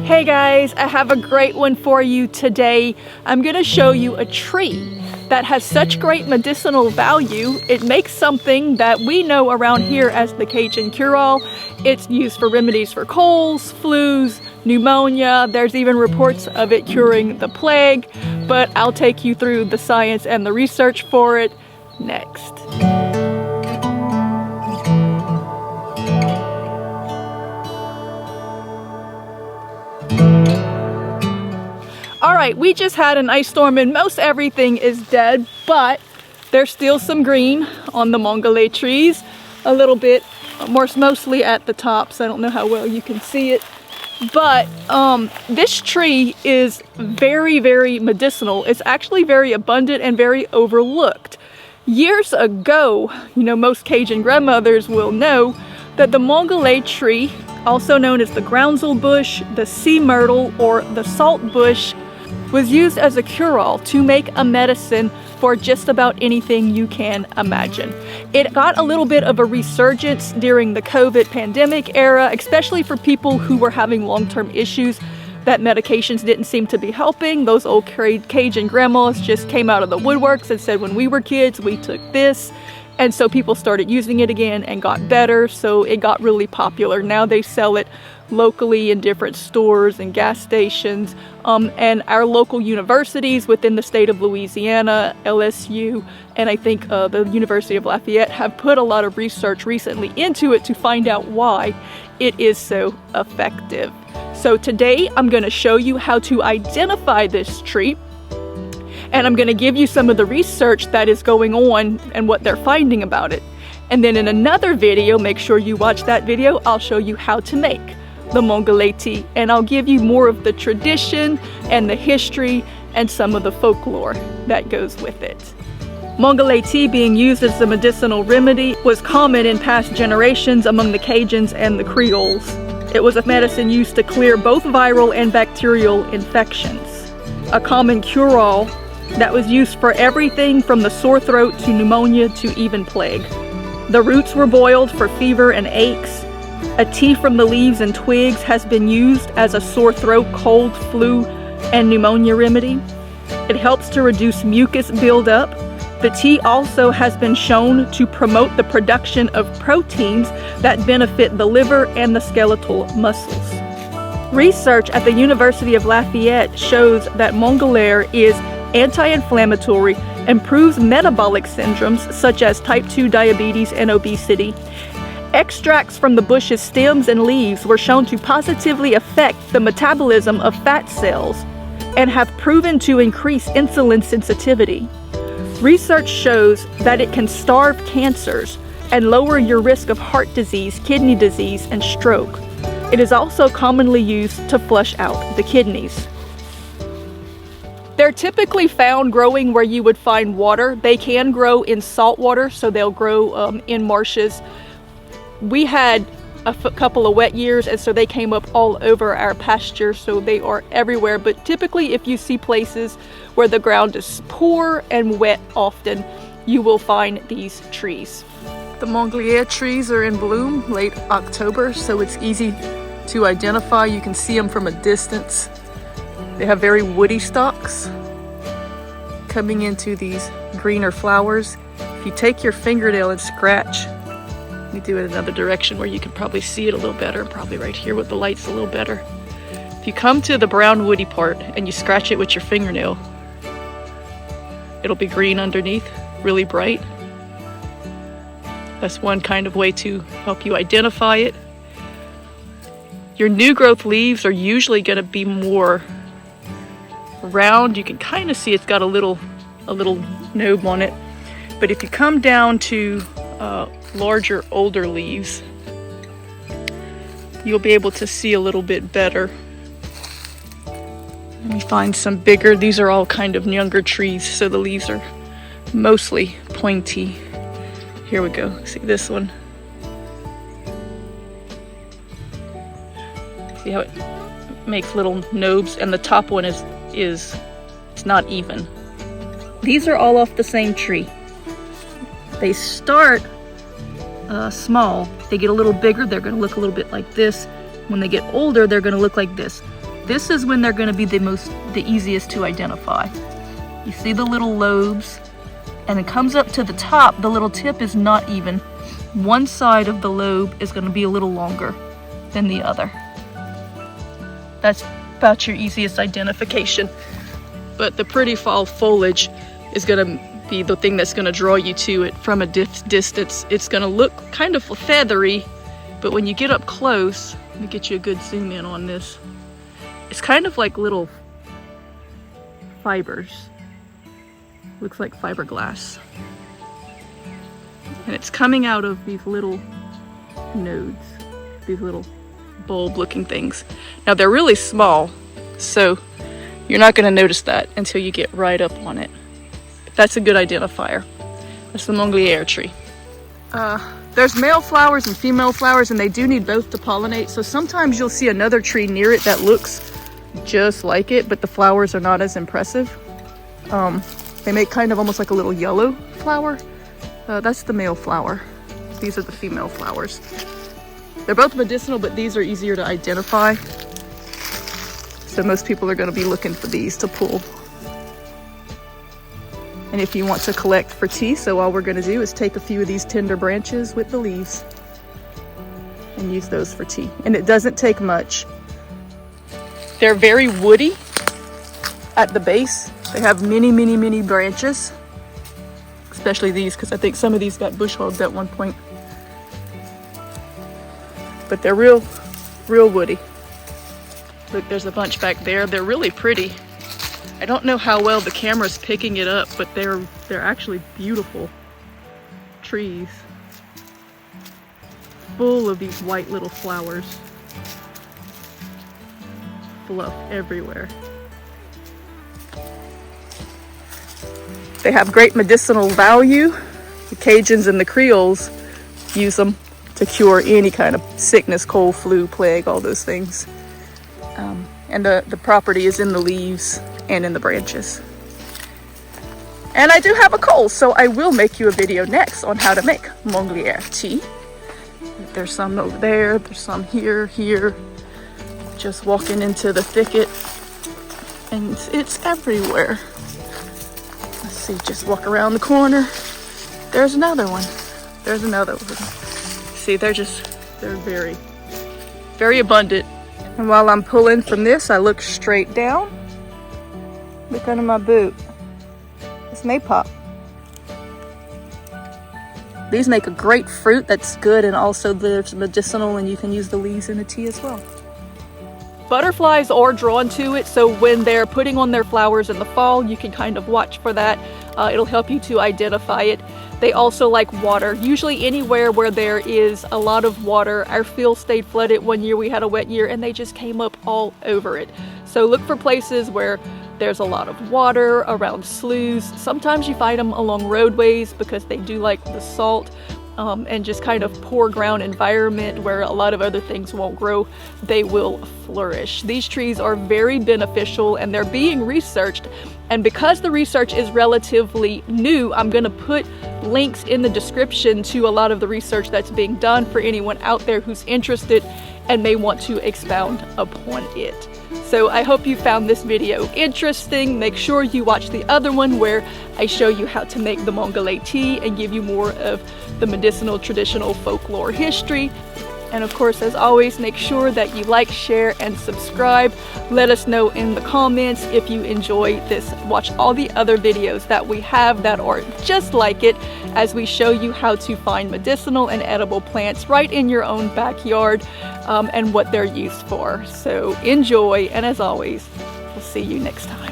Hey guys, I have a great one for you today. I'm going to show you a tree that has such great medicinal value. It makes something that we know around here as the Cajun cure-all. It's used for remedies for colds, flus, pneumonia. There's even reports of it curing the plague, but I'll take you through the science and the research for it next. Alright, we just had an ice storm and most everything is dead, but there's still some green on the Manglier trees. A little bit, mostly at the tops. I don't know how well you can see it. But this tree is very, very medicinal. It's actually very abundant and very overlooked. Years ago, most Cajun grandmothers will know that the Manglier tree, also known as the groundsel bush, the sea myrtle, or the salt bush, was used as a cure-all to make a medicine for just about anything you can imagine. It got a little bit of a resurgence during the COVID pandemic era, especially for people who were having long-term issues that medications didn't seem to be helping. Those old Cajun grandmas just came out of the woodworks and said, when we were kids, we took this. And so people started using it again and got better, so it got really popular. Now they sell it locally in different stores and gas stations, and our local universities within the state of Louisiana, LSU, and I think the University of Lafayette have put a lot of research recently into it to find out why it is so effective. So today I'm going to show you how to identify this tree, and I'm going to give you some of the research that is going on and what they're finding about it. And then in another video, make sure you watch that video, I'll show you how to make the Manglier tea, and I'll give you more of the tradition and the history and some of the folklore that goes with it. Manglier tea, being used as a medicinal remedy, was common in past generations among the Cajuns and the Creoles. It was a medicine used to clear both viral and bacterial infections. A common cure-all that was used for everything from the sore throat to pneumonia to even plague. The roots were boiled for fever and aches. A tea from the leaves and twigs has been used as a sore throat, cold, flu, and pneumonia remedy. It helps to reduce mucus buildup. The tea also has been shown to promote the production of proteins that benefit the liver and the skeletal muscles. Research at the University of Lafayette shows that Manglier is anti-inflammatory, improves metabolic syndromes such as type 2 diabetes and obesity. Extracts from the bush's stems and leaves were shown to positively affect the metabolism of fat cells and have proven to increase insulin sensitivity. Research shows that it can starve cancers and lower your risk of heart disease, kidney disease, and stroke. It is also commonly used to flush out the kidneys. They're typically found growing where you would find water. They can grow in salt water, so they'll grow in marshes. We had a couple of wet years, and so they came up all over our pasture, so they are everywhere. But typically, if you see places where the ground is poor and wet often, you will find these trees. The Manglier trees are in bloom late October, so it's easy to identify. You can see them from a distance. They have very woody stalks coming into these greener flowers. If you take your fingernail and scratch, let me do it another direction where you can probably see it a little better, probably right here with the lights a little better. If you come to the brown woody part and you scratch it with your fingernail, it'll be green underneath, really bright. That's one kind of way to help you identify it. Your new growth leaves are usually going to be more round. You can kind of see it's got a little knob on it. But if you come down to larger, older leaves, you'll be able to see a little bit better. Let me find some bigger. These are all kind of younger trees, so the leaves are mostly pointy. Here we go. See this one? See how it makes little knobs, and the top one is it's not even. These are all off the same tree. They start small. They get a little bigger, they're going to look a little bit like this. When they get older, they're going to look like this. This is when they're going to be the easiest to identify. You see the little lobes, and it comes up to the top. The little tip is not even. One side of the lobe is going to be a little longer than the other. That's about your easiest identification. But the pretty fall foliage is going to be the thing that's going to draw you to it from a distance. It's going to look kind of feathery, but when you get up close, let me get you a good zoom in on this. It's kind of like little fibers. Looks like fiberglass. And it's coming out of these little nodes, these little bulb-looking things. Now they're really small, so you're not going to notice that until you get right up on it. That's a good identifier. That's the Manglier tree. There's male flowers and female flowers, and they do need both to pollinate. So sometimes you'll see another tree near it that looks just like it, but the flowers are not as impressive. They make kind of almost like a little yellow flower. That's the male flower. These are the female flowers. They're both medicinal, but these are easier to identify. So most people are going to be looking for these to pull. And if you want to collect for tea, so all we're going to do is take a few of these tender branches with the leaves and use those for tea. And it doesn't take much. They're very woody at the base. They have many, many, many branches, especially these, because I think some of these got bush hogged at one point. But they're real woody. Look, there's a bunch back there. They're really pretty. I don't know how well the camera's picking it up, but they're actually beautiful trees. Full of these white little flowers. Fluff everywhere. They have great medicinal value. The Cajuns and the Creoles use them to cure any kind of sickness, cold, flu, plague, all those things. And the property is in the leaves and in the branches. And I do have a cold, so I will make you a video next on how to make Manglier tea. There's some over there, there's some here. Just walking into the thicket, and it's everywhere. Let's see, just walk around the corner. There's another one. There's another one. See, they're very, very abundant. And while I'm pulling from this, I look straight down. Look under my boot. This may pop. These make a great fruit that's good, and also there's medicinal, and you can use the leaves in the tea as well. Butterflies are drawn to it, so when they're putting on their flowers in the fall, you can kind of watch for that. It'll help you to identify it. They also like water. Usually anywhere where there is a lot of water. Our field stayed flooded one year. We had a wet year and they just came up all over it. So look for places where there's a lot of water, around sloughs. Sometimes you find them along roadways because they do like the salt. And just kind of poor ground environment where a lot of other things won't grow, they will flourish. These trees are very beneficial and they're being researched. And because the research is relatively new, I'm going to put links in the description to a lot of the research that's being done for anyone out there who's interested and may want to expound upon it. So I hope you found this video interesting. Make sure you watch the other one where I show you how to make the Manglier tea and give you more of the medicinal traditional folklore history. And of course, as always, make sure that you like, share, and subscribe. Let us know in the comments if you enjoy this. Watch all the other videos that we have that are just like it, as we show you how to find medicinal and edible plants right in your own backyard, and what they're used for. So enjoy, and as always, we'll see you next time.